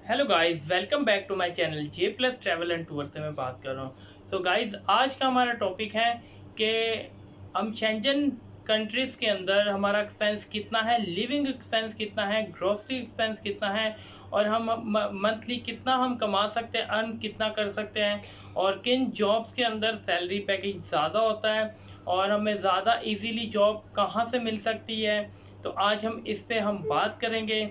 Hello guys, welcome back to my channel J plus travel and tour से मैं बात कर रहा हूँ। सो गाइस, आज का हमारा टॉपिक है कि हम शेंजन कंट्रीज़ के अंदर हमारा एक्सपेंस कितना है, लिविंग एक्सपेंस कितना है, ग्रोसरी एक्सपेंस कितना है और हम मंथली कितना हम कमा सकते हैं, अर्न कितना कर सकते हैं और किन जॉब्स के अंदर सैलरी पैकेज ज़्यादा होता है और हमें ज़्यादा इजीली जॉब कहाँ से मिल सकती है। तो आज हम इस पे हम बात करेंगे।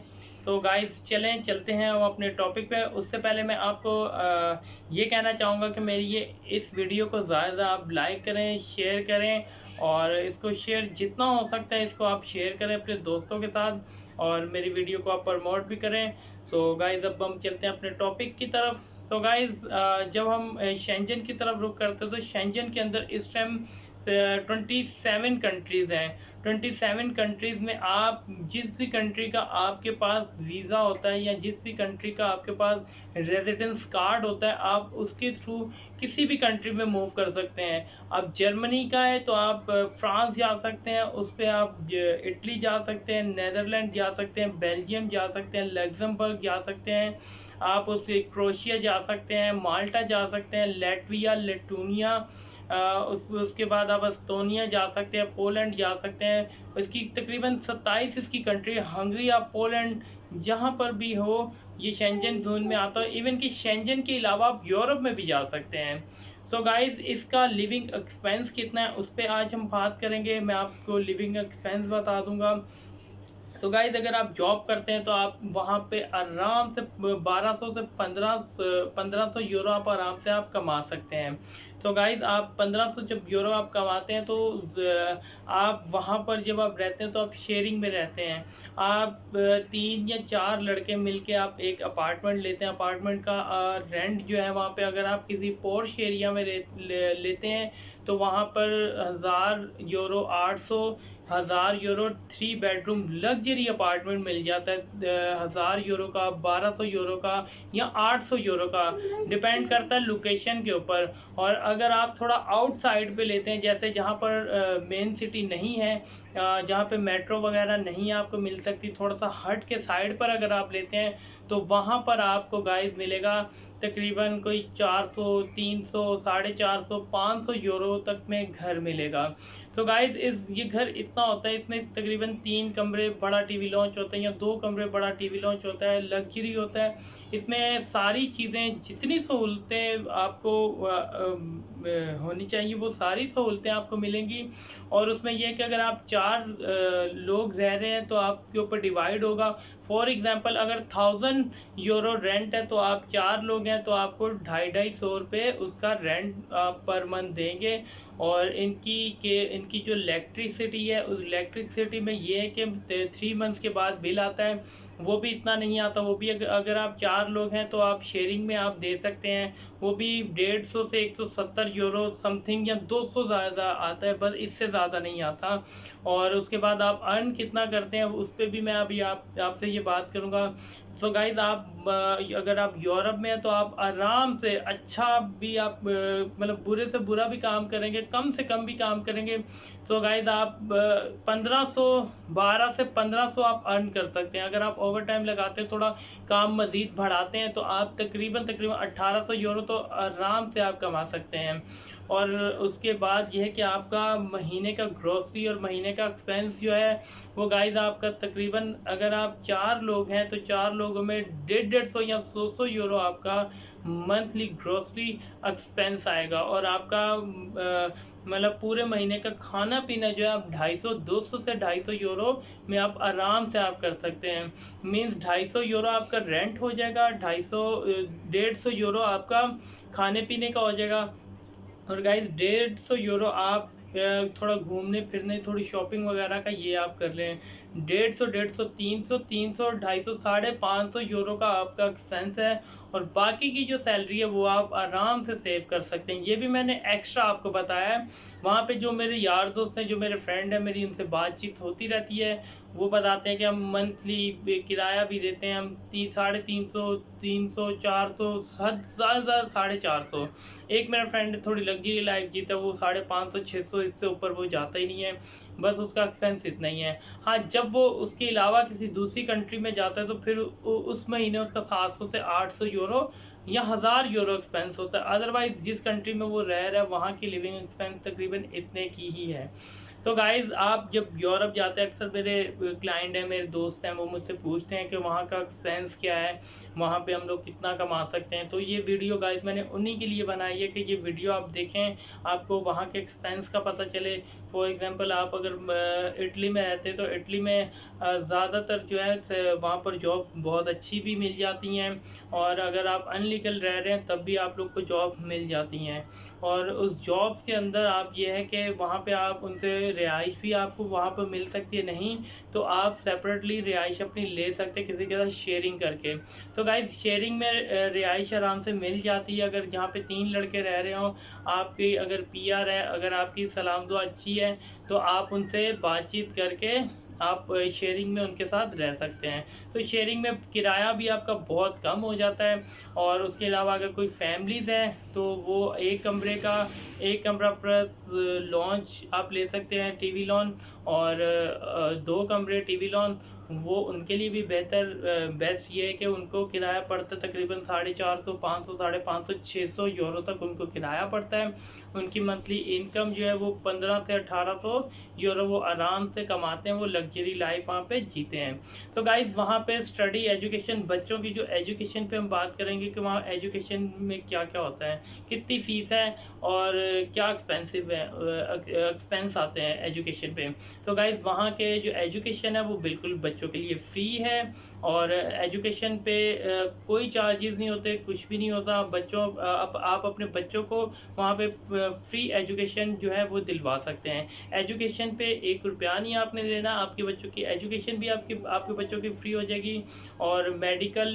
तो गाइस, चलते हैं हम अपने टॉपिक पे। उससे पहले मैं आपको ये कहना चाहूँगा कि मेरी ये इस वीडियो को ज़्यादा आप लाइक करें, शेयर करें और इसको शेयर जितना हो सकता है इसको आप शेयर करें अपने दोस्तों के साथ और मेरी वीडियो को आप प्रमोट भी करें। सो गाइस, अब हम चलते हैं अपने टॉपिक की तरफ। सो गाइस, जब हम शेंजन की तरफ रुख करते हैं तो शेंजन के अंदर इस टाइम 27 कंट्रीज़ हैं। 27 कंट्रीज़ में आप जिस भी कंट्री का आपके पास वीज़ा होता है या जिस भी कंट्री का आपके पास रेजिडेंस कार्ड होता है, आप उसके थ्रू किसी भी कंट्री में मूव कर सकते हैं। आप जर्मनी का है तो आप फ्रांस जा सकते हैं, उस पर आप इटली जा सकते हैं, नीदरलैंड जा सकते हैं, बेल्जियम जा सकते हैं, लग्जमबर्ग जा सकते हैं, आप उससे क्रोशिया जा सकते हैं, माल्टा जा सकते हैं, लेटविया, लिथुआनिया, उसके बाद आप एस्तोनिया जा सकते हैं, पोलैंड जा सकते हैं। इसकी तकरीबन 27 इसकी कंट्री, हंगरी या पोलैंड जहाँ पर भी हो ये शेंजन जोन में आता है। इवन कि शेंजन के अलावा आप यूरोप में भी जा सकते हैं। सो गाइस, इसका लिविंग एक्सपेंस कितना है उस पर आज हम बात करेंगे। मैं आपको लिविंग एक्सपेंस बता दूंगा। तो गाइज, अगर आप जॉब करते हैं तो आप वहाँ पे आराम से 1200 से 1500 यूरो आप आराम से आप कमा सकते हैं। तो गाइज, आप 1500 जब यूरो आप कमाते हैं तो आप वहाँ पर जब आप रहते हैं तो आप शेयरिंग में रहते हैं। आप 3 या 4 लड़के मिलके आप एक अपार्टमेंट लेते हैं। अपार्टमेंट का रेंट जो है वहाँ पे अगर आप किसी पोर्श एरिया में लेते हैं तो वहाँ पर 1000 euro, 800 1000 euro 3 bedroom luxury apartment मिल जाता है। 1000 यूरो का, 1200 यूरो का या 800 यूरो का, डिपेंड करता है लोकेशन के ऊपर। और अगर आप थोड़ा आउटसाइड पे लेते हैं, जैसे जहाँ पर मेन सिटी नहीं है, जहाँ पे मेट्रो वगैरह नहीं आपको मिल सकती, थोड़ा सा हट के साइड पर अगर आप लेते हैं तो वहाँ पर आपको गाइस मिलेगा तकरीबन कोई 400, 300, 450, 500 यूरो तक में घर मिलेगा। तो गाइस, ये घर इतना होता है, इसमें तकरीबन 3 कमरे बड़ा टीवी लॉन्च होता है या 2 कमरे बड़ा टीवी लॉन्च होता है, लग्जरी होता है। इसमें सारी चीज़ें, जितनी सहूलतें आपको होनी चाहिए वो सारी सहूलतें आपको मिलेंगी। और उसमें यह है कि अगर आप 4 लोग रह रहे हैं तो आपके ऊपर डिवाइड होगा। फॉर एग्जांपल, अगर 1000 यूरो रेंट है तो आप 4 लोग हैं तो आपको 250-250 रुपये उसका रेंट आप पर मंथ देंगे। और इनकी जो इलेक्ट्रिसिटी है, उस इलेक्ट्रिसिटी में ये है कि 3 मंथ्स के बाद बिल आता है, वो भी इतना नहीं आता। वो भी अगर आप 4 लोग हैं तो आप शेयरिंग में आप दे सकते हैं, वो भी 150 से 170 यूरो समथिंग या 200 ज़्यादा आता है, बस इससे ज़्यादा नहीं आता। और उसके बाद आप अर्न कितना करते हैं उस पर भी मैं अभी आपसे ये बात करूँगा। सो गाइज, आप अगर आप यूरोप में हैं तो आप आराम से अच्छा भी आप मतलब बुरे से बुरा भी काम करेंगे, कम से कम भी काम करेंगे तो गाइज आप 1500, 12 से 1500 आप अर्न कर सकते हैं। अगर आप ओवर टाइम लगाते हैं, थोड़ा काम मज़ीद बढ़ाते हैं तो आप तकरीबन 1800 यूरो तो आराम से आप कमा सकते हैं। और उसके बाद यह है कि आपका महीने का ग्रोसरी और महीने का एक्सपेंस जो है वो गाइज आपका तकरीबन, अगर आप 4 लोग हैं तो 4 लोगों में 150 या 100 यूरो आपका मंथली ग्रोसरी एक्सपेंस आएगा। और आपका मतलब पूरे महीने का खाना पीना जो है आप 250 से 250 यूरो में आप आराम से आप कर सकते हैं। मींस 250 यूरो आपका रेंट हो जाएगा, 150 यूरो आपका खाने पीने का हो जाएगा। और गाइस, 150 यूरो आप थोड़ा घूमने फिरने, थोड़ी शॉपिंग वगैरह का ये आप कर लें। 150, 300, 300, 250, 550 यूरो का आपका एक्सपेंस है। और बाकी की जो सैलरी है वो आप आराम से सेव कर सकते हैं। ये भी मैंने एक्स्ट्रा आपको बताया है। वहाँ पे जो मेरे यार दोस्त हैं, जो मेरे फ्रेंड हैं, मेरी उनसे बातचीत होती रहती है, वो बताते हैं कि हम मंथली किराया भी देते हैं, हम 350, 300, 400, ज़्यादा 450। एक मेरा फ्रेंड थोड़ी लग्जरी लाइफ जीता है, वो 550, 600, इससे ऊपर वो जाता ही नहीं है। बस उसका एक्सपेंस इतना ही है। हाँ, जब वो उसके अलावा किसी दूसरी कंट्री में जाता है तो फिर उस महीने उसका 700 से 800 यूरो या 1000 यूरो एक्सपेंस होता है। अदरवाइज जिस कंट्री में वो रह रहा है वहाँ की लिविंग एक्सपेंस तकरीबन इतने की ही है। तो गाइज़ आप जब यूरोप जाते हैं, अक्सर मेरे क्लाइंट हैं, मेरे दोस्त हैं, वो मुझसे पूछते हैं कि वहाँ का एक्सपेंस क्या है, वहाँ पे हम लोग कितना कमा सकते हैं। तो ये वीडियो गाइज़ मैंने उन्हीं के लिए बनाई है कि ये वीडियो आप देखें, आपको वहाँ के एक्सपेंस का पता चले। फॉर एग्जांपल आप अगर इटली में रहते हैं तो इटली में ज़्यादातर जो है वहाँ पर जॉब बहुत अच्छी भी मिल जाती हैं, और अगर आप अनलीगल रह रहे हैं तब भी आप लोग को जॉब मिल जाती हैं। और उस जॉब्स के अंदर आप ये है कि वहाँ पे आप उनसे रिहाइश भी आपको वहाँ पर मिल सकती है, नहीं तो आप सेपरेटली रिहाइश अपनी ले सकते हैं किसी के साथ शेयरिंग करके। तो गाइज शेयरिंग में रिहाइश आराम से मिल जाती है। अगर जहाँ पे 3 लड़के रह रहे हों, आपकी अगर पीआर है, अगर आपकी सलाम दुआ अच्छी है, तो आप उनसे बातचीत करके आप शेयरिंग में उनके साथ रह सकते हैं। तो शेयरिंग में किराया भी आपका बहुत कम हो जाता है। और उसके अलावा अगर कोई फैमिलीज़ है तो वो एक कमरा प्लस लॉन्च आप ले सकते हैं, टीवी लॉन, और 2 कमरे टीवी लॉन। वो उनके लिए भी बेस्ट ये है कि उनको किराया पड़ता है तकरीबन 450, 500, 550, 600 यूरो तक उनको किराया पड़ता है। उनकी मंथली इनकम जो है वो 15 से 1800 यूरो वो आराम से कमाते हैं, वो लग्जरी लाइफ वहाँ पे जीते हैं। तो गाइज़ वहाँ पे स्टडी एजुकेशन, बच्चों की जो एजुकेशन पे हम बात करेंगे कि वहाँ एजुकेशन में क्या क्या होता है, कितनी फ़ीस है और क्या एक्सपेंसिव है, एक्सपेंस आते हैं एजुकेशन पे। तो गाइज़ वहाँ के जो एजुकेशन है वो बिल्कुल बच्चों के लिए फ्री है, और एजुकेशन पे कोई चार्जेस नहीं होते, कुछ भी नहीं होता। आप अपने बच्चों को वहाँ पे फ्री एजुकेशन जो है वो दिलवा सकते हैं। एजुकेशन पे 1 रुपया नहीं आपने देना, आपके बच्चों की एजुकेशन भी आपके बच्चों की फ्री हो जाएगी। और मेडिकल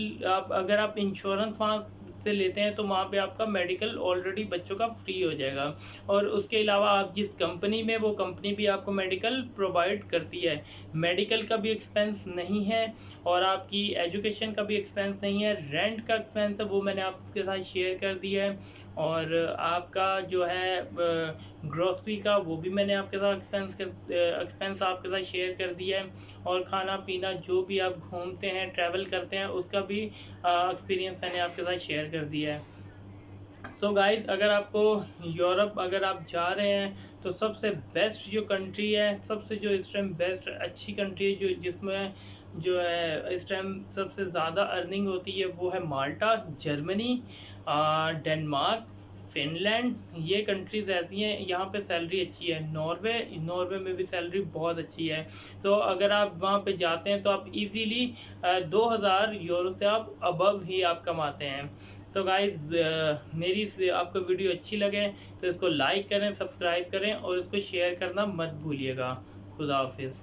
अगर आप इंश्योरेंस वहाँ से लेते हैं तो वहाँ पे आपका मेडिकल ऑलरेडी बच्चों का फ्री हो जाएगा। और उसके अलावा आप जिस कंपनी में, वो कंपनी भी आपको मेडिकल प्रोवाइड करती है। मेडिकल का भी एक्सपेंस नहीं है और आपकी एजुकेशन का भी एक्सपेंस नहीं है। रेंट का एक्सपेंस है वो मैंने आपके साथ शेयर कर दिया है, और आपका जो है ग्रोसरी का वो भी मैंने आपके साथ एक्सपेंस आपके साथ शेयर कर दिया है। और खाना पीना जो भी आप घूमते हैं, ट्रैवल करते हैं, उसका भी एक्सपीरियंस मैंने आपके साथ शेयर कर दिया है। सो गाइज अगर आपको यूरोप अगर आप जा रहे हैं तो सबसे बेस्ट जो कंट्री है, सबसे जो इस टाइम बेस्ट अच्छी कंट्री है, जो जिसमें जो है इस टाइम सबसे ज़्यादा अर्निंग होती है, वो है माल्टा, जर्मनी, डेनमार्क, फिनलैंड। ये कंट्रीज़ रहती हैं, यहाँ पे सैलरी अच्छी है। नॉर्वे में भी सैलरी बहुत अच्छी है। तो अगर आप वहाँ पे जाते हैं तो आप इजीली 2000 यूरो से आप अबव ही आप कमाते हैं। तो गाइज़ मेरी आपको वीडियो अच्छी लगे तो इसको लाइक करें, सब्सक्राइब करें और इसको शेयर करना मत भूलिएगा। खुदा हाफिज़।